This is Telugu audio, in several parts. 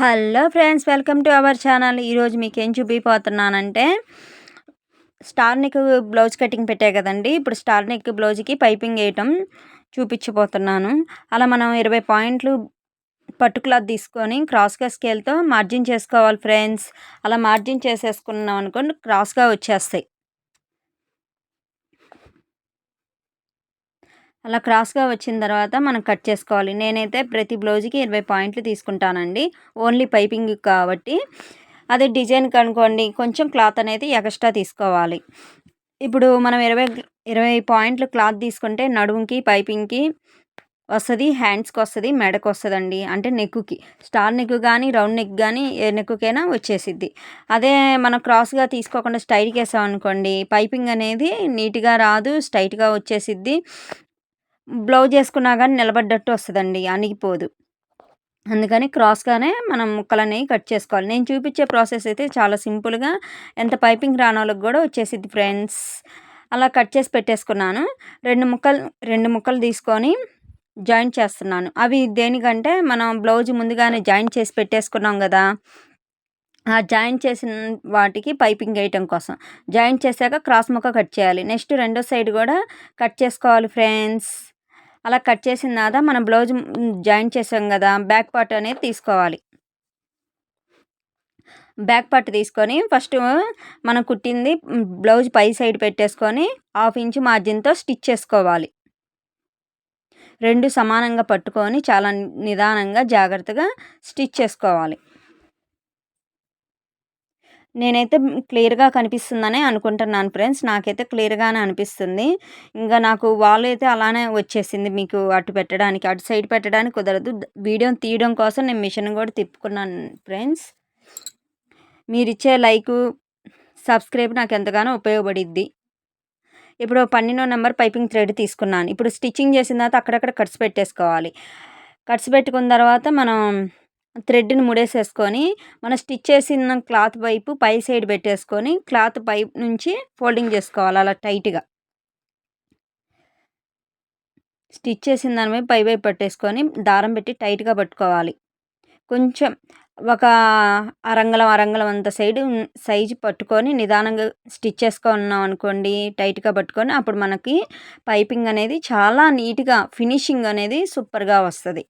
Hello friends, welcome to our channel. ఈరోజు మీకేం చూపిపోతున్నానంటే స్టార్ నెక్ బ్లౌజ్ కటింగ్ పెట్టా కదండి. ఇప్పుడు స్టార్ నెక్ బ్లౌజ్కి పైపింగ్ వేయటం చూపించబోతున్నాను. అలా మనం 20 పాయింట్లు పట్టు క్లాత్ తీసుకొని క్రాస్గా స్కేల్తో మార్జిన్ చేసుకోవాలి ఫ్రెండ్స్. అలా మార్జిన్ చేసేసుకున్నాం అనుకోండి, క్రాస్గా వచ్చేస్తాయి. అలా క్రాస్గా వచ్చిన తర్వాత మనం కట్ చేసుకోవాలి. నేనైతే ప్రతి బ్లౌజ్కి 20 పాయింట్లు తీసుకుంటానండి, ఓన్లీ పైపింగ్ కాబట్టి. అదే డిజైన్కి అనుకోండి, కొంచెం క్లాత్ అనేది ఎక్స్ట్రా తీసుకోవాలి. ఇప్పుడు మనం 20 పాయింట్లు క్లాత్ తీసుకుంటే నడుముకి పైపింగ్కి వస్తుంది, హ్యాండ్స్కి వస్తుంది, మెడకు వస్తుందండి. అంటే నెక్కుకి స్టార్ నెక్ కానీ రౌండ్ నెక్ కానీ ఏ నెక్కుకైనా వచ్చేసిద్ది. అదే మనం క్రాస్గా తీసుకోకుండా స్ట్రైట్గా వేసాం అనుకోండి, పైపింగ్ అనేది నీట్గా రాదు, స్ట్రైట్గా వచ్చేసిద్ది. బ్లౌజ్ వేసుకున్నా కానీ నిలబడ్డట్టు వస్తుందండి, అణిగిపోదు. అందుకని క్రాస్గానే మనం ముక్కలనేవి కట్ చేసుకోవాలి. నేను చూపించే ప్రాసెస్ అయితే చాలా సింపుల్గా ఎంత పైపింగ్ రానోళ్ళకి కూడా వచ్చేసిద్ది ఫ్రెండ్స్. అలా కట్ చేసి పెట్టేసుకున్నాను. రెండు ముక్కలు తీసుకొని జాయింట్ చేస్తున్నాను. అవి దేనికంటే మనం బ్లౌజ్ ముందుగానే జాయింట్ చేసి పెట్టేసుకున్నాం కదా, ఆ జాయింట్ చేసిన వాటికి పైపింగ్ వేయటం కోసం. జాయింట్ చేశాక క్రాస్ ముక్క కట్ చేయాలి. నెక్స్ట్ రెండో సైడ్ కూడా కట్ చేసుకోవాలి ఫ్రెండ్స్. అలా కట్ చేసిన తర్వాత మనం బ్లౌజ్ జాయింట్ చేసాం కదా, బ్యాక్ పార్ట్ అనేది తీసుకోవాలి. బ్యాక్ పార్ట్ తీసుకొని ఫస్ట్ మనం కుట్టింది బ్లౌజ్ పై సైడ్ పెట్టేసుకొని 1/2 ఇంచ్ మార్జిన్తో స్టిచ్ చేసుకోవాలి. రెండు సమానంగా పట్టుకొని చాలా నిదానంగా జాగ్రత్తగా స్టిచ్ చేసుకోవాలి. నేనైతే క్లియర్గా కనిపిస్తుందనే అనుకుంటున్నాను ఫ్రెండ్స్. నాకైతే క్లియర్గానే అనిపిస్తుంది. ఇంకా నాకు వాల్ అయితే అలానే వచ్చేసింది. మీకు అటు పెట్టడానికి, అటు సైడ్ పెట్టడానికి కుదరదు. వీడియో తీయడం కోసం నేను మిషన్ కూడా తిప్పుకున్నాను ఫ్రెండ్స్. మీరిచ్చే లైకు, సబ్స్క్రైబ్ నాకు ఎంతగానో ఉపయోగపడిద్ది. ఇప్పుడు 12 నెంబర్ పైపింగ్ థ్రెడ్ తీసుకున్నాను. ఇప్పుడు స్టిచ్చింగ్ చేసిన తర్వాత అక్కడక్కడ కట్స్ పెట్టేసుకోవాలి. కట్స్ పెట్టుకున్న తర్వాత మనం థ్రెడ్ని ముడేసేసుకొని మనం స్టిచ్ చేసిన క్లాత్ వైపు పై సైడ్ పెట్టేసుకొని క్లాత్ పై నుంచి ఫోల్డింగ్ చేసుకోవాలి. అలా టైట్గా స్టిచ్ చేసిన దాని వైపు పై వైపు పట్టేసుకొని దారం పెట్టి టైట్గా పట్టుకోవాలి. కొంచెం ఒక అరంగలం అంత సైజు పట్టుకొని నిదానంగా స్టిచ్ చేసుకున్నాం అనుకోండి, టైట్గా పట్టుకొని, అప్పుడు మనకి పైపింగ్ అనేది చాలా నీట్గా ఫినిషింగ్ అనేది సూపర్గా వస్తుంది.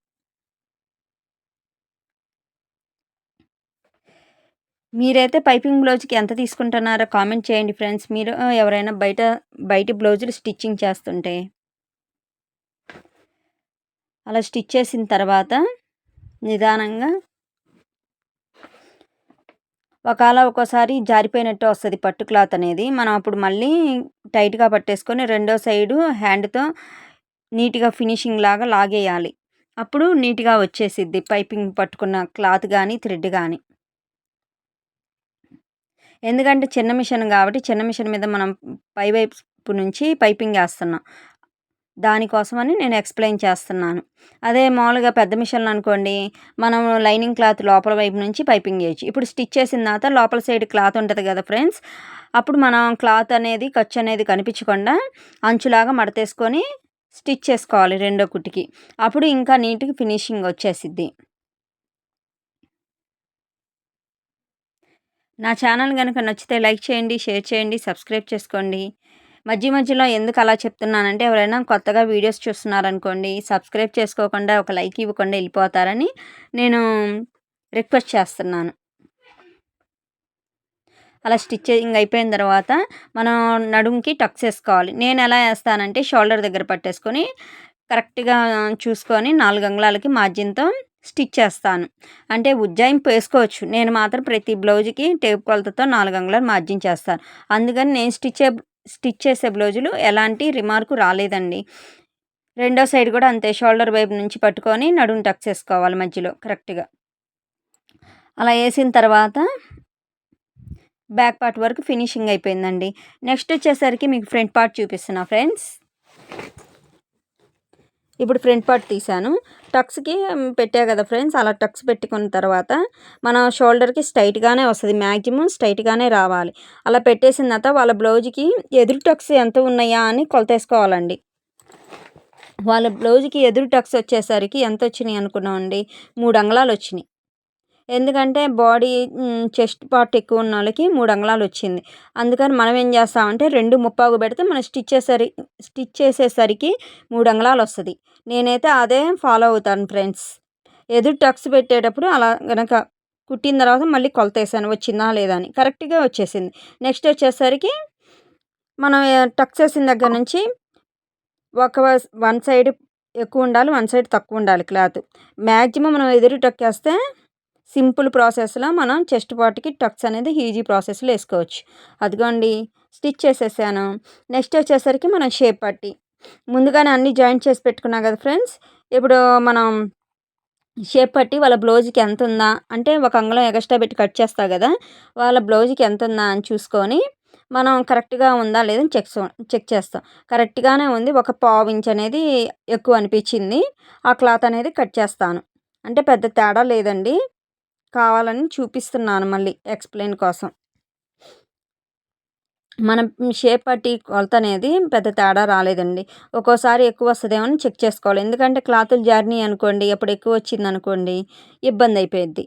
మీరైతే పైపింగ్ బ్లౌజ్కి ఎంత తీసుకుంటున్నారో కామెంట్ చేయండి ఫ్రెండ్స్. మీరు ఎవరైనా బయట బ్లౌజులు స్టిచ్చింగ్ చేస్తుంటే. అలా స్టిచ్ చేసిన తర్వాత నిదానంగా ఒక్కోసారి జారిపోయినట్టు వస్తుంది పట్టు క్లాత్ అనేది. మనం అప్పుడు మళ్ళీ టైట్గా పట్టేసుకొని రెండో సైడు హ్యాండ్తో నీట్గా ఫినిషింగ్ లాగా లాగేయాలి. అప్పుడు నీట్గా వచ్చేసిద్ది పైపింగ్ పట్టుకున్న క్లాత్ కానీ థ్రెడ్ కానీ. ఎందుకంటే చిన్న మిషన్ కాబట్టి చిన్న మిషన్ మీద మనం పై వైపు నుంచి పైపింగ్ వేస్తున్నాం, దానికోసమని నేను ఎక్స్ప్లెయిన్ చేస్తున్నాను. అదే మామూలుగా పెద్ద మిషన్లు అనుకోండి, మనం లైనింగ్ క్లాత్ లోపల వైపు నుంచి పైపింగ్ వేయచ్చు. ఇప్పుడు స్టిచ్ చేసిన తర్వాత లోపల సైడ్ క్లాత్ ఉంటుంది కదా ఫ్రెండ్స్, అప్పుడు మనం క్లాత్ అనేది ఖర్చు అనేది కనిపించకుండా అంచులాగా మడతేసుకొని స్టిచ్ చేసుకోవాలి రెండో కుట్టికి. అప్పుడు ఇంకా నీట్గా ఫినిషింగ్ వచ్చేసిద్ది. నా ఛానల్ కనుక నచ్చితే లైక్ చేయండి, షేర్ చేయండి, సబ్స్క్రైబ్ చేసుకోండి. మధ్యలో ఎందుకు అలా చెప్తున్నానంటే, ఎవరైనా కొత్తగా వీడియోస్ చూస్తున్నారనుకోండి, సబ్స్క్రైబ్ చేసుకోకుండా ఒక లైక్ ఇవ్వకుండా వెళ్ళిపోతారని నేను రిక్వెస్ట్ చేస్తున్నాను. అలా స్టిచ్చింగ్ అయిపోయిన తర్వాత మనం నడుముకి టక్స్ వేసుకోవాలి. నేను ఎలా వేస్తానంటే షోల్డర్ దగ్గర పట్టేసుకొని కరెక్ట్గా చూసుకొని 4 అంగుళాలకి మార్జిన్తో స్టిచ్ చేస్తాను. అంటే ఉజ్జాయింపు వేసుకోవచ్చు, నేను మాత్రం ప్రతి బ్లౌజ్కి టేప్ కొలతతో 4 అంగుళాలు మార్జిన్ చేస్తాను. అందుకని నేను స్టిచ్ చేసే బ్లౌజులు ఎలాంటి రిమార్కు రాలేదండి. రెండో సైడ్ కూడా అంతే, షోల్డర్ వైపు నుంచి పట్టుకొని నడుము టక్స్ వేసుకోవాలి మధ్యలో కరెక్ట్గా. అలా వేసిన తర్వాత బ్యాక్ పార్ట్ వరకు ఫినిషింగ్ అయిపోయిందండి. నెక్స్ట్ వచ్చేసరికి మీకు ఫ్రంట్ పార్ట్ చూపిస్తున్నా ఫ్రెండ్స్. ఇప్పుడు ఫ్రంట్ పార్ట్ తీసాను. టక్స్కి పెట్టా కదా ఫ్రెండ్స్, అలా టక్స్ పెట్టుకున్న తర్వాత మన షోల్డర్కి స్ట్రైట్గానే వస్తుంది, మ్యాక్సిమం స్ట్రైట్గానే రావాలి. అలా పెట్టేసిన తర్వాత వాళ్ళ బ్లౌజ్కి ఎదురు టక్స్ ఎంత ఉన్నాయా అని కొలతేసుకోవాలండి. వాళ్ళ బ్లౌజ్కి ఎదురు టక్స్ వచ్చేసరికి ఎంత వచ్చినాయి అనుకున్నామండి, 3 అంగుళాలు వచ్చినాయి. ఎందుకంటే బాడీ చెస్ట్ పార్ట్ ఎక్కువ ఉన్న వాళ్ళకి 3 అంగుళాలు వచ్చింది. అందుకని మనం ఏం చేస్తామంటే 2 పెడితే మనం స్టిచ్ చేసేసరికి 3 అంగుళాలు వస్తది. నేనైతే అదే ఫాలో అవుతాను ఫ్రెండ్స్. ఎదురు టక్స్ పెట్టేటప్పుడు అలా గనక కుట్టిన తర్వాత మళ్ళీ కొలతేసాను వచ్చిందా లేదా అని. కరెక్ట్‌గా వచ్చేసింది. నెక్స్ట్ వచ్చేసరికి మనం టక్స్ ఏసిన దగ్గర నుంచి వన్ సైడ్ ఎక్కువుండాలి. వన్ సైడ్ తక్కువుండాలి క్లాత్. మాక్సిమం మనం ఎదురు టక్కేస్తే సింపుల్ ప్రాసెస్‌లో మనం చెస్ట్ పార్ట్‌కి టక్స్ అనేది ఈజీ ప్రాసెస్‌లో ఏసుకోవచ్చు. అదిగోండి స్టిచ్ చేసేసాను. నెక్స్ట్ వచ్చేసరికి మనం షేప్ పట్టీ. ముందుగానే అన్నీ జాయింట్ చేసి పెట్టుకున్నా కదా ఫ్రెండ్స్. ఇప్పుడు మనం షేప్ పట్టి వాళ్ళ బ్లౌజ్‌కి ఎంతుందా అంటే ఒక అంగుళం ఎగస్ట్రా పెట్టి కట్ చేస్తా కదా! వాళ్ళ బ్లౌజ్‌కి ఎంతుందా అని చూసుకొని మనం కరెక్ట్‌గా ఉందా లేదా అని చెక్ చేస్తాం. కరెక్ట్‌గానే ఉంది. ఒక పావించ్ అనేది ఎక్కువ అనిపించింది. ఆ క్లాత్ అనేది కట్ చేస్తాను. అంటే పెద్ద తేడా లేదండి. కావాలని చూపిస్తున్నాను మళ్ళీ ఎక్స్‌ప్లెయిన్ కోసం. మనం షేప్ పట్టి కొలత అనేది పెద్ద తేడా రాలేదండి. ఒక్కోసారి ఎక్కువ వస్తదేమో అని చెక్ చేసుకోవాలి. ఎందుకంటే క్లాతులు జారినాయి అనుకోండి, అప్పుడు ఎక్కువ వచ్చిందనుకోండి ఇబ్బంది అయిపోయిద్ది.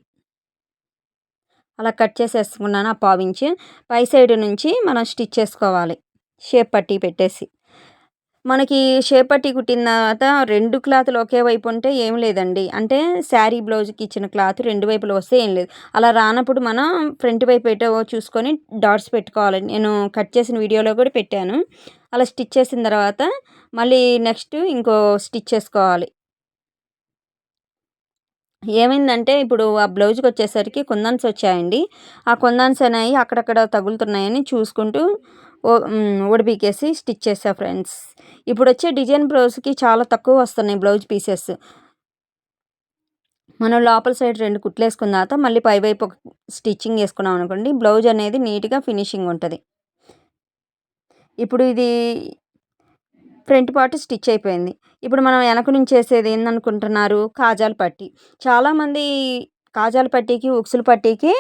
అలా కట్ చేసేసుకున్నాను ఆ పావించి. పై సైడ్ నుంచి మనం స్టిచ్ చేసుకోవాలి. షేప్ పట్టీ పెట్టేసి. మనకి షేప్ పట్టీ కుట్టిన తర్వాత 2 క్లాతులు ఒకే వైపు ఉంటే ఏం లేదండి. అంటే శారీ బ్లౌజ్‌కి ఇచ్చిన క్లాత్ 2 వైపులు వస్తే ఏం లేదు. అలా రానప్పుడు మనం ఫ్రంట్ వైపు ఎటో చూసుకొని డాట్స్ పెట్టుకోవాలి. నేను కట్ చేసిన వీడియోలో కూడా పెట్టాను. అలా స్టిచ్ చేసిన తర్వాత మళ్ళీ నెక్స్ట్ ఇంకో స్టిచ్ చేసుకోవాలి. ఏమైందంటే ఇప్పుడు ఆ బ్లౌజ్‌కొచ్చేసరికి కుందన్స్ వచ్చాయండి. ఆ కుందన్స్ అనేయి అక్కడక్కడ తగులుతున్నాయని చూసుకుంటూ ఊడబీకేసి స్టిచ్ చేశా ఫ్రెండ్స్. ఇప్పుడొచ్చే డిజైన్ బ్లౌజ్‌కి చాలా తక్కువ వస్తున్నాయి బ్లౌజ్ పీసెస్. మనం లోపల సైడ్ 2 కుట్లేసుకున్న తర్వాత మళ్ళీ పైవైపు ఒక స్టిచ్చింగ్ ఏసుకున్నాం అనుకోండి బ్లౌజ్ అనేది నీట్‌గా ఫినిషింగ్ ఉంటది. ఇప్పుడు ఇది ఫ్రంట్ పార్ట్ స్టిచ్ అయిపోయింది. ఇప్పుడు మనం వెనక నుంచి ఏసేది ఏందనుకుంటున్నారు? కాజాల పట్టీ. చాలామంది కాజాల పట్టీకి, ఉక్సులు పట్టీకి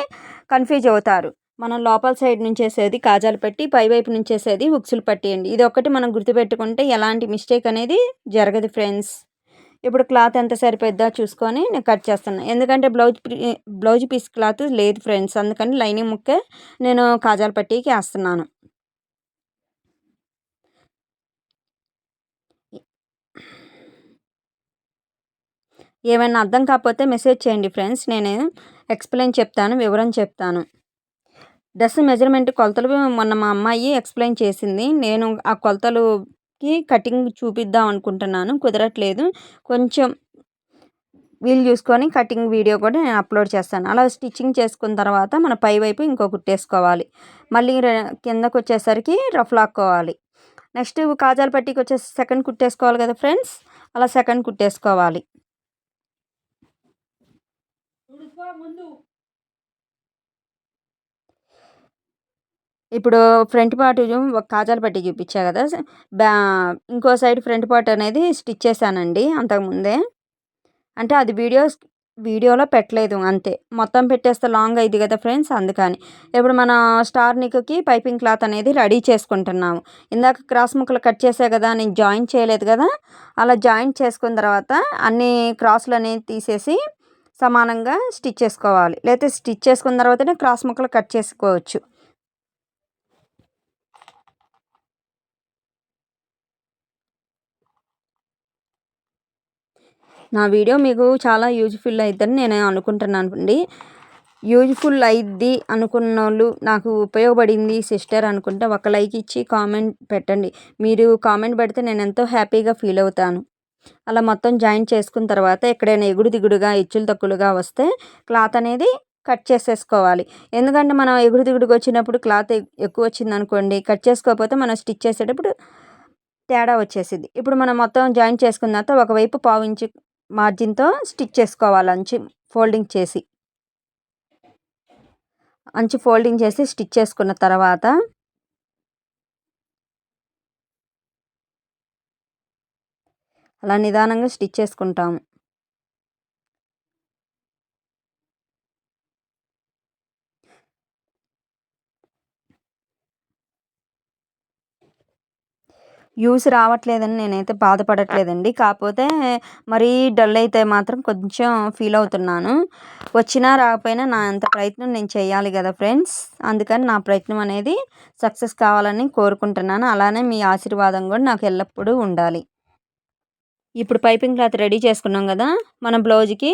కన్‌ఫ్యూజ్ అవుతారు. మనం లోపల సైడ్ నుంచేసేది కాజాల పట్టీ, పైవైపు నుంచేసేది ఉక్సులు పట్టీ అండి. ఇదొక్కటి మనం గుర్తుపెట్టుకుంటే ఎలాంటి మిస్టేక్ అనేది జరగదు ఫ్రెండ్స్. ఇప్పుడు క్లాత్ ఎంత సరిపోద్దో చూసుకొని నేను కట్ చేస్తున్నా. ఎందుకంటే బ్లౌజ్ పీస్ క్లాత్ లేదు ఫ్రెండ్స్. అందుకని లైనింగ్ ముక్కే నేను కాజాల పట్టీకి ఏస్తున్నాను. ఏమైనా అర్థం కాకపోతే మెసేజ్ చేయండి ఫ్రెండ్స్. నేను ఎక్స్‌ప్లెయిన్ చెప్తాను. వివరం చెప్తాను. డ్రెస్ మెజర్‌మెంట్ కొలతలు మొన్న మా అమ్మాయి ఎక్స్‌ప్లెయిన్ చేసింది. నేను ఆ కొలతలుకి కటింగ్ చూపిద్దాం అనుకుంటున్నాను. కుదరట్లేదు. కొంచెం వీలు చూసుకొని కటింగ్ వీడియో కూడా నేను అప్లోడ్ చేస్తాను. అలా స్టిచ్చింగ్ చేసుకున్న తర్వాత మన పై వైపు ఇంకో కుట్టేసుకోవాలి. మళ్ళీ కిందకొచ్చేసరికి రఫ్ లాక్కోవాలి. నెక్స్ట్ కాజాల పట్టీకొచ్చేసి సెకండ్ కుట్టేసుకోవాలి కదా ఫ్రెండ్స్. అలా సెకండ్ కుట్టేసుకోవాలి. ఇప్పుడు ఫ్రంట్ పార్ట్ ఒక కాజాల పట్టీ చూపించా కదా! బ్యా ఇంకో సైడ్ ఫ్రంట్ పార్ట్ అనేది స్టిచ్ చేశానండి అంతకుముందే. అంటే అది వీడియోలో పెట్టలేదు అంతే. మొత్తం పెట్టేస్తే లాంగ్ అయిద్ది కదా ఫ్రెండ్స్ అందుకని. ఇప్పుడు మన స్టార్ నెక్‌కి పైపింగ్ క్లాత్ అనేది రెడీ చేసుకుంటున్నాము. ఇందాక క్రాస్ ముక్కలు కట్ చేశా కదా! నేను జాయిన్ చేయలేదు కదా! అలా జాయింట్ చేసుకున్న తర్వాత అన్ని క్రాస్‌లనేవి తీసేసి సమానంగా స్టిచ్ చేసుకోవాలి. లేతే స్టిచ్ చేసుకున్న తర్వాతనే క్రాస్ ముక్కలు కట్ చేసుకోవచ్చు. నా వీడియో మీకు చాలా యూజ్‌ఫుల్ అయిద్దని నేను అనుకుంటున్నానండి. యూజ్‌ఫుల్ అయిద్ది అనుకున్నోళ్ళు, నాకు ఉపయోగపడింది సిస్టర్ అనుకుంటే ఒక లైక్ ఇచ్చి కామెంట్ పెట్టండి. మీరు కామెంట్ పెడితే నేనెంతో హ్యాపీగా ఫీల్ అవుతాను. అలా మొత్తం జాయింట్ చేసుకున్న తర్వాత ఎక్కడైనా ఎగుడు దిగుడుగా, హెచ్చులు తక్కువలుగా వస్తే క్లాత్ అనేది కట్ చేసేసుకోవాలి. ఎందుకంటే మనం ఎగుడు దిగుడుగా వచ్చినప్పుడు క్లాత్ ఎక్కువ వచ్చిందనుకోండి, కట్ చేసుకోకపోతే మనం స్టిచ్ చేసేటప్పుడు తేడా వచ్చేసిద్ది. ఇప్పుడు మనం మొత్తం జాయింట్ చేసుకున్న తర్వాత ఒకవైపు పావించి మార్జిన్‌తో స్టిచ్ చేసుకోవాలి ఫోల్డింగ్ చేసి. ఫోల్డింగ్ చేసి స్టిచ్ చేసుకున్న తర్వాత అలా నిదానంగా స్టిచ్ చేసుకుంటాము. వ్యూస్ రావట్లేదని నేనైతే బాధపడట్లేదండి. కాకపోతే మరీ డల్ అయితే మాత్రం కొంచెం ఫీల్ అవుతున్నాను. వచ్చినా రాకపోయినా నా అంత ప్రయత్నం నేను చేయాలి గదా ఫ్రెండ్స్. అందుకని నా ప్రయత్నం అనేది సక్సెస్ కావాలని కోరుకుంటున్నాను. అలానే మీ ఆశీర్వాదం గూడా నాకు ఎల్లప్పుడూ ఉండాలి. ఇప్పుడు పైపింగ్ క్లాత్ రెడీ చేసుకున్నాం గదా! మన బ్లౌజ్‌కి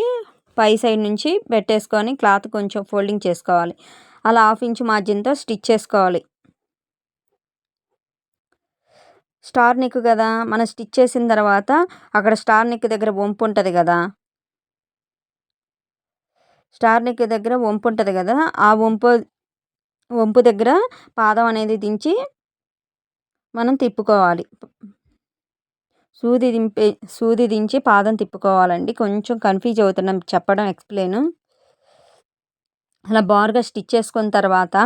పై సైడ్ నుంచి పెట్టేసుకొని క్లాత్ కొంచెం ఫోల్డింగ్ చేసుకోవాలి. అలా హాఫ్ ఇంచ్ మార్జిన్‌తో స్టిచ్ చేసుకోవాలి. స్టార్ నెక్ గదా! మనం స్టిచ్ చేసిన తర్వాత అక్కడ స్టార్ నెక్ దగ్గర వంపు ఉంటది గదా! స్టార్ నెక్ దగ్గర వంపు ఉంటది గదా! ఆ వంపు దగ్గర పాదం అనేది దించి మనం తిప్పుకోవాలి. సూది దింపే సూది దించి పాదం తిప్పుకోవాలండి. కొంచెం కన్‌ఫ్యూజ్ అవుతున్నాం చెప్పడం ఎక్స్‌ప్లెయిన్. అలా బారుగా స్టిచ్ చేసుకున్న తర్వాత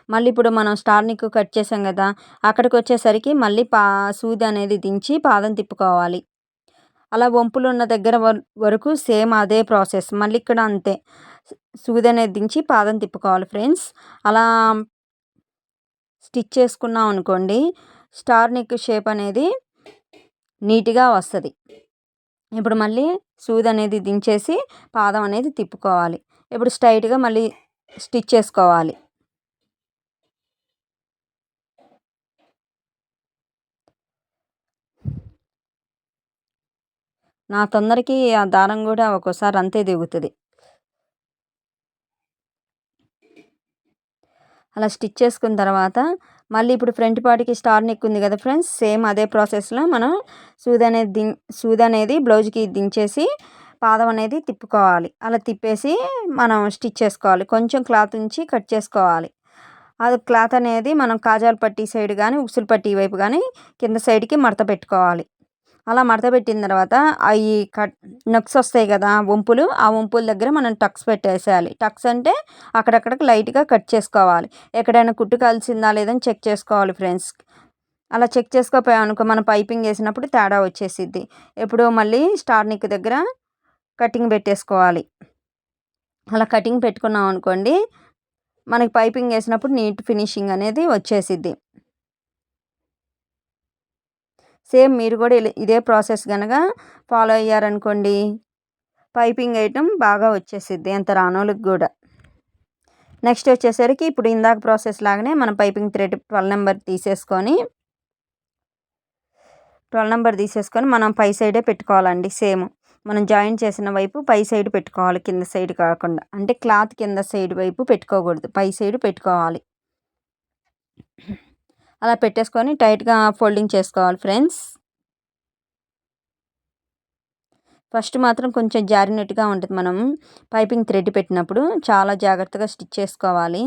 మళ్ళీ ఇప్పుడు మనం స్టార్ నెక్ కట్ చేసాం గదా! అక్కడికొచ్చేసరికి మళ్ళీ సూది అనేది దించి పాదం తిప్పుకోవాలి. అలా వంపులున్న దగ్గర వరకు సేమ్ అదే ప్రాసెస్. మళ్ళీ ఇక్కడ అంతే. సూది అనేది దించి పాదం తిప్పుకోవాలి ఫ్రెండ్స్. అలా స్టిచ్ చేసుకున్నాం అనుకోండి, స్టార్ నెక్ షేప్ అనేది నీట్‌గా వస్తది. ఇప్పుడు మళ్ళీ సూది అనేది దించేసి పాదం అనేది తిప్పుకోవాలి. ఇప్పుడు స్ట్రెయిట్‌గా మళ్ళీ స్టిచ్ చేసుకోవాలి. నా తొందరకి ఆ దారం గూడా ఒక్కోసారి అంతే దిగుతది. అలా స్టిచ్ చేసుకున్న తర్వాత మళ్ళీ ఇప్పుడు ఫ్రంట్ పార్ట్‌కి స్టార్ నెక్ ఉంది గదా ఫ్రెండ్స్. సేమ్ అదే ప్రాసెస్‌లో మనం సూది అనేది బ్లౌజ్‌కి దించేసి పాదం అనేది తిప్పుకోవాలి. అలా తిప్పేసి మనం స్టిచ్ చేసుకోవాలి. కొంచెం క్లాత్ ఉంచి కట్ చేసుకోవాలి. అది క్లాత్ అనేది మనం కాజాల పట్టీ సైడ్ గానీ, ఉక్సులు పట్టీ వైపు గానీ కింద సైడ్‌కి మడత పెట్టుకోవాలి. అలా మడత పెట్టిన తర్వాత అయి నక్స్ వస్తాయి గదా! వంపులు. ఆ వంపుల దగ్గర మనం టక్స్ పెట్టేసేయాలి. టక్స్ అంటే అక్కడక్కడికి లైట్‌గా కట్ చేసుకోవాలి. ఎక్కడైనా కుట్టు కలిసిందా లేదని చెక్ చేసుకోవాలి ఫ్రెండ్స్. అలా చెక్ చేసుకోపోయామనుకో మనం పైపింగ్ ఏసినప్పుడు తేడా వచ్చేసిద్ది. ఎప్పుడో మళ్ళీ స్టార్ నెక్ దగ్గర కటింగ్ పెట్టేసుకోవాలి. అలా కటింగ్ పెట్టుకున్నాం అనుకోండి, మనకి పైపింగ్ ఏసినప్పుడు నీట్ ఫినిషింగ్ అనేది వచ్చేసిద్ది. సేమ్ మీరు గూడా ఇదే ప్రాసెస్ గనక ఫాలో అయ్యారనుకోండి, పైపింగ్ ఏయటం బాగా వచ్చేసిద్ది ఎంత రానోళ్ళకి గూడా. నెక్స్ట్ వచ్చేసరికి ఇప్పుడు ఇందాక ప్రాసెస్ లాగానే మనం పైపింగ్ థ్రెడ్ 12 నంబర్ తీసేసుకొని మనం పై సైడే పెట్టుకోవాలండి సేమ్. మనం జాయిన్ చేసిన వైపు పై సైడ్ పెట్టుకోవాలి. కింద సైడ్ కాకుండా. అంటే క్లాత్ కింద సైడ్ వైపు పెట్టుకోకూడదు. పై సైడ్ పెట్టుకోవాలి. అలా పెట్టేసుకొని టైట్‌గా ఫోల్డింగ్ చేసుకోవాలి ఫ్రెండ్స్. ఫస్ట్ మాత్రం కొంచెం జారినట్టుగా ఉంటది. మనం పైపింగ్ థ్రెడ్ పెట్టినప్పుడు చాలా జాగ్రత్తగా స్టిచ్ చేసుకోవాలి.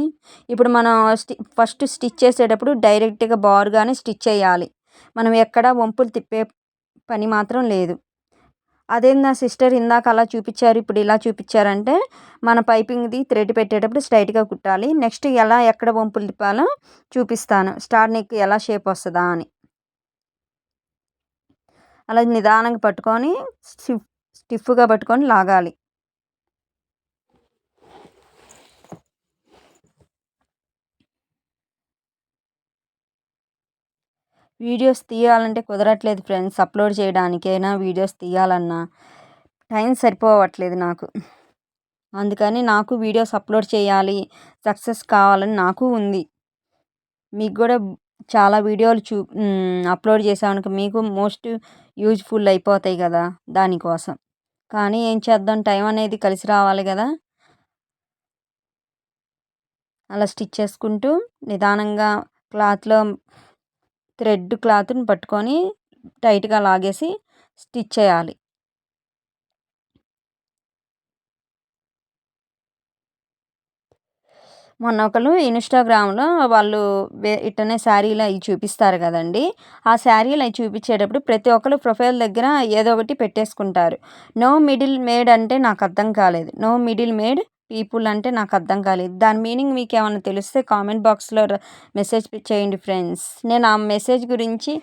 ఇప్పుడు మనం ఫస్ట్ స్టిచ్ చేసేటప్పుడు డైరెక్ట్‌గా బారుగానే స్టిచ్ చేయాలి. మనం ఎక్కడ వంపులు తిప్పే పని మాత్రం లేదు. అదేంది నా సిస్టర్ ఇందాక అలా చూపిచ్చారు, ఇప్పుడు ఇలా చూపిచ్చారంటే, మన పైపింగ్‌ది థ్రెడ్ పెట్టేటప్పుడు స్ట్రెయిట్‌గా కుట్టాలి. నెక్స్ట్ ఎక్కడ వంపులు తిప్పాలో చూపిస్తాను. స్టార్ నెక్ ఎలా షేప్ వస్తదా అని. అలా నిదానంగా పట్టుకొని స్టిఫ్‌గా పట్టుకొని లాగాలి. వీడియోస్ తీయాలంటే కుదరట్లేదు ఫ్రెండ్స్. అప్లోడ్ చేయడానికైనా, వీడియోస్ తీయాలన్నా టైం సరిపోవట్లేదు నాకు. అందుకని నాకు వీడియోస్ అప్లోడ్ చేయాలి, సక్సెస్ కావాలని నాకు ఉంది. మీకు గూడా చాలా వీడియోలు అప్లోడ్ చేశామనుకో మీకు మోస్ట్ యూజ్‌ఫుల్ అయిపోతాయి గదా! దానికోసం. కానీ ఏం చేద్దాం టైం అనేది కలిసి రావాలి గదా! అలా స్టిచ్ చేసుకుంటూ నిదానంగా క్లాత్‌లో క్లాత్‌ని పట్టుకొని టైట్‌గా లాగేసి స్టిచ్ చేయాలి. మొన్న ఒకళ్ళు ఇన్‌స్టాగ్రామ్‌లో వాళ్ళు ఇట్టనే శారీలు అయి చూపిస్తారు గదండీ! ఆ శారీలు అయి చూపిచ్చేటప్పుడు ప్రతి ఒక్కళ్ళు ప్రొఫైల్ దగ్గర ఏదో ఒకటి పెట్టేసుకుంటారు. నో మిడిల్ మేడ్ అంటే నాకర్థం కాలేదు. నో మిడిల్ మేడ్ పీపుల్ అంటే నాకర్థం కాలేదు. దాని మీనింగ్ మీకేమన్నా తెలిస్తే కామెంట్ బాక్స్‌లో మెసేజ్ చేయండి ఫ్రెండ్స్. నేను ఆ మెసేజ్ గురించి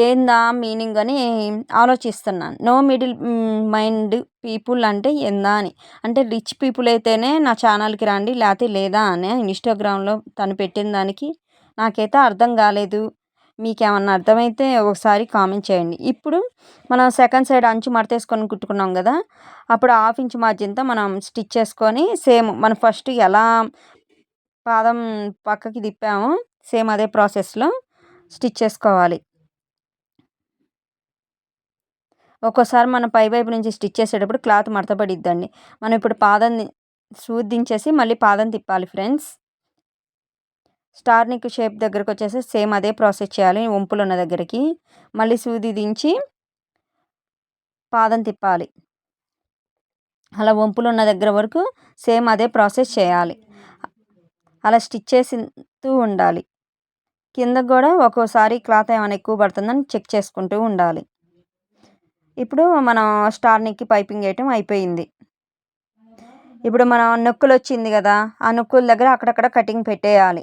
ఏందా మీనింగ్ అని ఆలోచిస్తున్నాను. నో మిడిల్ మైండ్ పీపుల్ అంటే ఏందా అని. అంటే రిచ్ పీపుల్ అయితేనే నా ఛానల్‌కి రండి లేతే లేదా అని ఇన్‌స్టాగ్రామ్‌లో తను పెట్టిన దానికి నాకైతే అర్థం కాలేదు. మీకేమన్నా అర్థమైతే ఒకసారి కామెంట్ చేయండి. ఇప్పుడు మనం సెకండ్ సైడ్ అంచు మడతేసుకొని కుట్టుకున్నాం కదా! అప్పుడు 1/2 ఇంచ్ మార్జిన్‌తో మనం స్టిచ్ చేసుకొని సేమ్ మనం ఫస్ట్ ఎలా పాదం పక్కకి తిప్పామో సేమ్ అదే ప్రాసెస్‌లో స్టిచ్ చేసుకోవాలి. ఒక్కోసారి మనం పై వైపు నుంచి స్టిచ్ చేసేటప్పుడు క్లాత్ మడత పడిద్దండి. మనం ఇప్పుడు పాదంని సూది దించేసి మళ్ళీ పాదం తిప్పాలి ఫ్రెండ్స్. స్టార్ నెక్ షేప్ దగ్గరకొచ్చేసి సేమ్ అదే ప్రాసెస్ చేయాలి వంపులున్న దగ్గరికి. మళ్ళీ సూది దించి పాదం తిప్పాలి. అలా వంపులున్న దగ్గర వరకు సేమ్ అదే ప్రాసెస్ చేయాలి. అలా స్టిచ్ చేస్తూ ఉండాలి. కిందకి గూడా ఒక్కోసారి క్లాత్ ఏమైనా ఎక్కువ పడుతుందని చెక్ చేసుకుంటూ ఉండాలి. ఇప్పుడు మనం స్టార్ నెక్‌కి పైపింగ్ ఏయటం అయిపోయింది. ఇప్పుడు మనం నొక్కులొచ్చింది గదా! ఆ నొక్కుల దగ్గర అక్కడక్కడ కటింగ్ పెట్టేయాలి.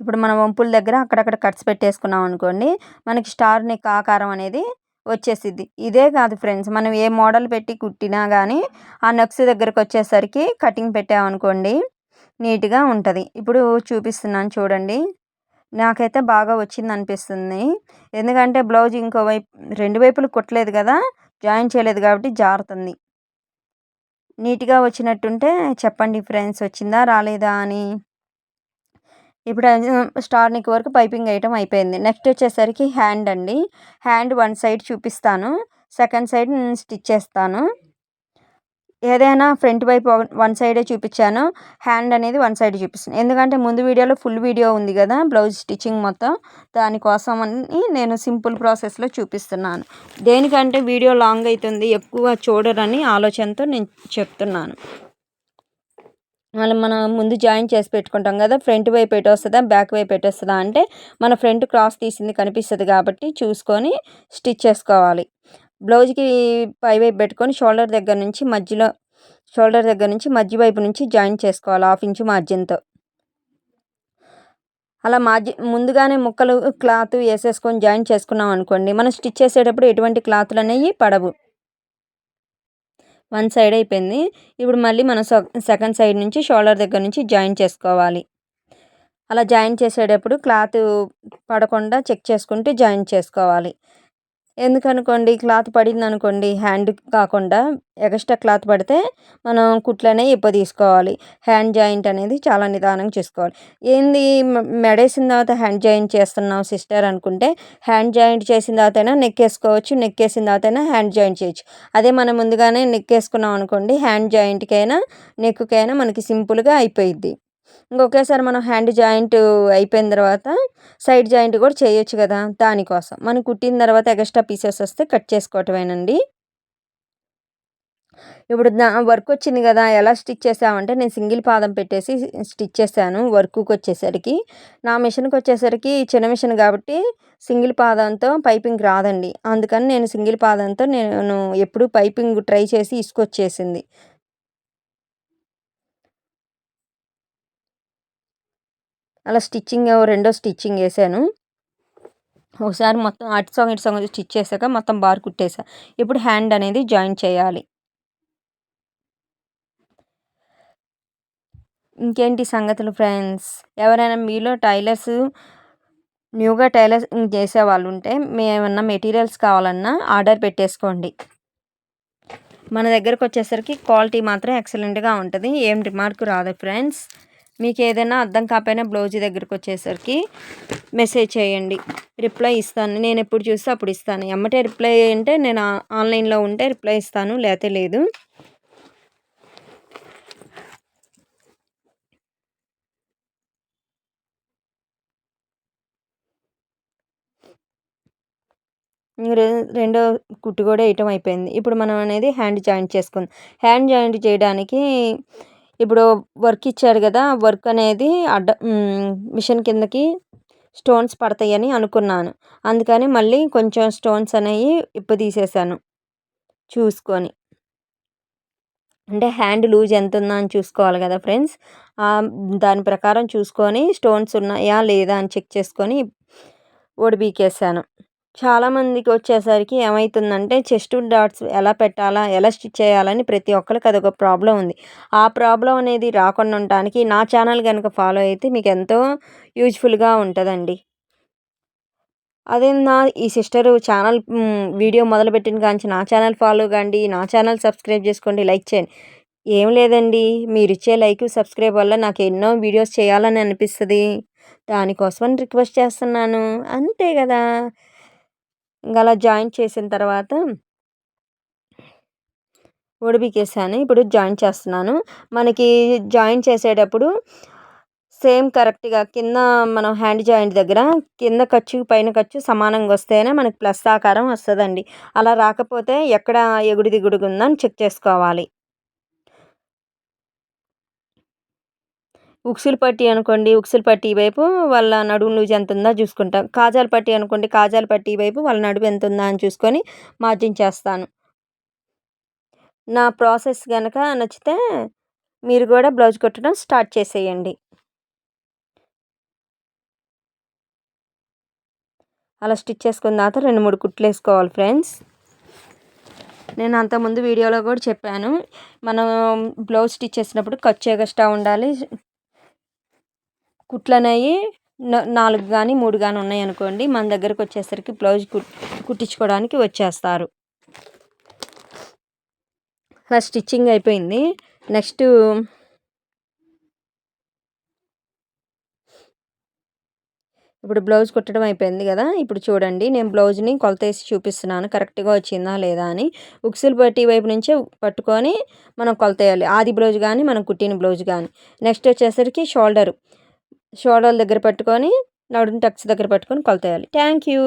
ఇప్పుడు మనం వంపుల దగ్గర అక్కడక్కడ కట్స్ పెట్టేసుకున్నాం అనుకోండి, మనకి స్టార్ నెక్ ఆకారం అనేది వచ్చేసిద్ది. ఇదే కాదు ఫ్రెండ్స్, మనం ఏ మోడల్ పెట్టి కుట్టినా గానీ, ఆ నెక్స్ దగ్గరకొచ్చేసరికి కటింగ్ పెట్టామనుకోండి, నీట్‌గా ఉంటది. ఇప్పుడు చూపిస్తున్నాను చూడండి. నాకైతే బాగా వచ్చిందనిపిస్తుంది. ఎందుకంటే బ్లౌజ్ ఇంకో వైపు 2 వైపులు కుట్టలేదు గదా! జాయిన్ చేయలేదు కాబట్టి జారుతుంది. నీట్‌గా వచ్చినట్టుంటే చెప్పండి ఫ్రెండ్స్, వచ్చిందా రాలేదా అని. ఇప్పుడు స్టార్ నెక్ వరకు పైపింగ్ ఏయటం అయిపోయింది. నెక్స్ట్ వచ్చేసరికి హ్యాండ్ అండి. హ్యాండ్ వన్ సైడ్ చూపిస్తాను. సెకండ్ సైడ్ స్టిచ్ చేస్తాను. ఏదైనా ఫ్రంట్ వైపు వన్ సైడే చూపిచ్చాను. హ్యాండ్ అనేది వన్ సైడ్ చూపిస్తున్నాను. ఎందుకంటే ముందు వీడియోలో ఫుల్ వీడియో ఉంది గదా! బ్లౌజ్ స్టిచ్చింగ్ మొత్తం. దానికోసమని నేను సింపుల్ ప్రాసెస్‌లో చూపిస్తున్నాను. దేనికంటే వీడియో లాంగ్ అయితుంది, ఎక్కువ చూడరని ఆలోచనతో నేను చెప్తున్నాను. మనం ముందు జాయిన్ చేసి పెట్టుకుంటాం కదా! ఫ్రంట్ వైపు ఎటొస్తదా, బ్యాక్ వైపు ఎటొస్తదా అంటే మన ఫ్రంట్ క్రాస్ తీసింది కనిపిస్తది కాబట్టి చూసుకొని స్టిచ్ చేసుకోవాలి. బ్లౌజ్‌కి పై వైపు పెట్టుకొని షోల్డర్ దగ్గర నుంచి మధ్య వైపు నుంచి జాయిన్ చేసుకోవాలి 1/2 ఇంచు మార్జిన్‌తో. అలా ముందుగానే ముక్కలు క్లాత్ ఏసేసుకొని జాయిన్ చేసుకున్నాం అనుకోండి, మనం స్టిచ్ చేసేటప్పుడు ఎటువంటి క్లాతులనేయి పడవు. వన్ సైడ్ అయిపోయింది. ఇప్పుడు మళ్ళీ మనం సెకండ్ సైడ్ నుంచి షోల్డర్ దగ్గర నుంచి జాయిన్ చేసుకోవాలి. అలా జాయిన్ చేసేటప్పుడు క్లాత్ పడకుండా చెక్ చేసుకుంటూ జాయిన్ చేసుకోవాలి. ఎందుకనుకోండి, క్లాత్ పడిందనుకోండి, హ్యాండ్ కాకుండా ఎగస్ట్రా క్లాత్ పడితే మనం కుట్లనేవి ఇప్పదీసుకోవాలి. హ్యాండ్ జాయింట్ అనేది చాలా నిదానంగా చేసుకోవాలి. ఏంది మెడేసిన తర్వాత హ్యాండ్ జాయింట్ చేస్తున్నావు సిస్టర్ అనుకుంటే, హ్యాండ్ జాయింట్ చేసిన తర్వాతైనా నెక్ ఏసుకోవచ్చు. నెక్ ఏసిన తర్వాతైనా హ్యాండ్ జాయింట్ చేయొచ్చు. అదే మనం ముందుగానే నెక్ ఏసుకున్నాం అనుకోండి, హ్యాండ్ జాయింట్‌కైనా, నెక్‌కైనా మనకి సింపుల్‌గా అయిపోయిద్ది. ఒకేసారి మనం హ్యాండ్ జాయింట్ అయిపోయిన తర్వాత సైడ్ జాయింట్ కూడా చేయొచ్చు కదా! దానికోసం. మనం కుట్టిన తర్వాత ఎగస్ట్రా పీసెస్ వస్తే కట్ చేసుకోవటమేనండి. ఇప్పుడు వర్క్ వచ్చింది కదా! ఎలా స్టిచ్ చేసామంటే నేను సింగిల్ పాదం పెట్టేసి స్టిచ్ చేశాను వర్క్‌కొచ్చేసరికి. నా మిషన్‌కొచ్చేసరికి చిన్న మిషన్ కాబట్టి సింగిల్ పాదంతో పైపింగ్ రాదండి. అందుకని నేను సింగిల్ పాదంతో నేను ఎప్పుడూ పైపింగ్ ట్రై చేసి ఇసుకొచ్చేసింది. అలా రెండో స్టిచ్చింగ్ ఏసాను. ఒకసారి మొత్తం అటు సగం, ఇటు సగం స్టిచ్ చేశాక మొత్తం బార్ కుట్టేసా. ఇప్పుడు హ్యాండ్ అనేది జాయిన్ చేయాలి. ఇంకేంటి సంగతులు ఫ్రెండ్స్? ఎవరైనా మీలో న్యూగా టైలరింగ్ చేసేవాళ్ళుంటే ఏమన్నా మెటీరియల్స్ కావాలన్నా ఆర్డర్ పెట్టేసుకోండి. మన దగ్గరకొచ్చేసరికి క్వాలిటీ మాత్రం ఎక్సలెంట్‌గా ఉంటది. ఏం రిమార్క్ రాదు ఫ్రెండ్స్. మీకేదైనా అర్థం కాకపోయినా బ్లౌజ్ దగ్గరకొచ్చేసరికి మెసేజ్ చేయండి. రిప్లై ఇస్తాను. నేనెప్పుడు చూస్తే అప్పుడు ఇస్తాను. ఎమ్మటే రిప్లై అంటే నేను ఆన్‌లైన్‌లో ఉంటే రిప్లై ఇస్తాను. లేతే లేదు. రెండో కుట్టు కూడా ఏయటం అయిపోయింది. ఇప్పుడు మనం అనేది హ్యాండ్ జాయింట్ చేసుకుందాం. హ్యాండ్ జాయింట్ చేయడానికి ఇప్పుడు వర్క్ ఇచ్చారు గదా! వర్క్ అనేది మిషన్ కిందకి స్టోన్స్ పడతాయని అనుకున్నాను. అందుకని మళ్ళీ కొంచెం స్టోన్స్ అనేయి ఇప్పదీసేసాను చూసుకొని. అంటే హ్యాండ్ లూజ్ ఎంతుందా అని చూసుకోవాలి గదా ఫ్రెండ్స్! దాని ప్రకారం చూసుకొని స్టోన్స్ ఉన్నాయా లేదా అని చెక్ చేసుకొని ఒడిబీకేసాను. చాలామందికొచ్చేసరికి ఏమైతుందంటే చెస్ట్ డాట్స్ ఎలా పెట్టాలా, ఎలా స్టిచ్ చేయాలని ప్రతి ఒక్కళ్ళకి అదొక ప్రాబ్లమ్ ఉంది. ఆ ప్రాబ్లమ్ అనేది రాకుండా ఉండటానికి నా ఛానల్ గనుక ఫాలో అయితే మీకెంతో యూజ్‌ఫుల్‌గా ఉంటదండి. అదేందా ఈ సిస్టరు ఛానల్ వీడియో మొదలుపెట్టిన కాంచి నా ఛానల్ ఫాలో కండి, నా ఛానల్ సబ్స్క్రైబ్ చేసుకోండి, లైక్ చేయండి. ఏం లేదండి, మీరిచ్చే లైక్ సబ్స్క్రైబ్ వల్ల నాకు ఎన్నో వీడియోస్ చేయాలని అనిపిస్తుంది, దానికోసమని రిక్వెస్ట్ చేస్తున్నాను అంతే కదా. ఇంకా అలా జాయిన్ చేసిన తర్వాత ఒడిబికేసాను. ఇప్పుడు జాయిన్ చేస్తున్నాను. మనకి జాయిన్ చేసేటప్పుడు సేమ్ కరెక్ట్‌గా కింద మనం హ్యాండ్ జాయింట్ దగ్గర కింద ఖర్చు, పైన ఖర్చు సమానంగా వస్తేనే మనకి ప్లస్ ఆకారం వస్తదండి. అలా రాకపోతే ఎక్కడ ఎగుడు దిగుడుగుందని చెక్ చేసుకోవాలి. ఉక్సులు పట్టి అనుకోండి, ఉక్సులు పట్టి వైపు వాళ్ళ నడుము లూజ్ ఎంతుందో చూసుకుంటాం. కాజాల పట్టి అనుకోండి, కాజాల పట్టి వైపు వాళ్ళ నడుము ఎంతుందా అని చూసుకొని మార్జిన్ చేస్తాను. నా ప్రాసెస్ గనక నచ్చితే మీరు కూడా బ్లౌజ్ కుట్టడం స్టార్ట్ చేసేయండి. అలా స్టిచ్ చేసుకున్న తర్వాత 2, 3 కుట్లేసుకోవాలి ఫ్రెండ్స్. నేను అంతకుముందు వీడియోలో కూడా చెప్పాను, మనం బ్లౌజ్ స్టిచ్ చేసినప్పుడు ఖర్చు ఎగస్ట్రా ఉండాలి. కుట్లనేవి 4 కానీ 3 కానీ ఉన్నాయనుకోండి, మన దగ్గరకు వచ్చేసరికి బ్లౌజ్ కుట్టించుకోవడానికి వచ్చేస్తారు. అలా స్టిచ్చింగ్ అయిపోయింది. నెక్స్ట్ ఇప్పుడు బ్లౌజ్ కుట్టడం అయిపోయింది కదా. ఇప్పుడు చూడండి, నేను బ్లౌజ్ని కొలతేసి చూపిస్తున్నాను కరెక్ట్గా వచ్చిందా లేదా అని. ఉక్సులు పట్టి వైపు నుంచే పట్టుకొని మనం కొలతేయాలి, ఆది బ్లౌజ్ కానీ మనం కుట్టిన బ్లౌజ్ కానీ. నెక్స్ట్ వచ్చేసరికి షోల్డర్ దగ్గర పట్టుకొని నడుము టక్స్ దగ్గర పట్టుకొని కొలతేయాలి. Thank you.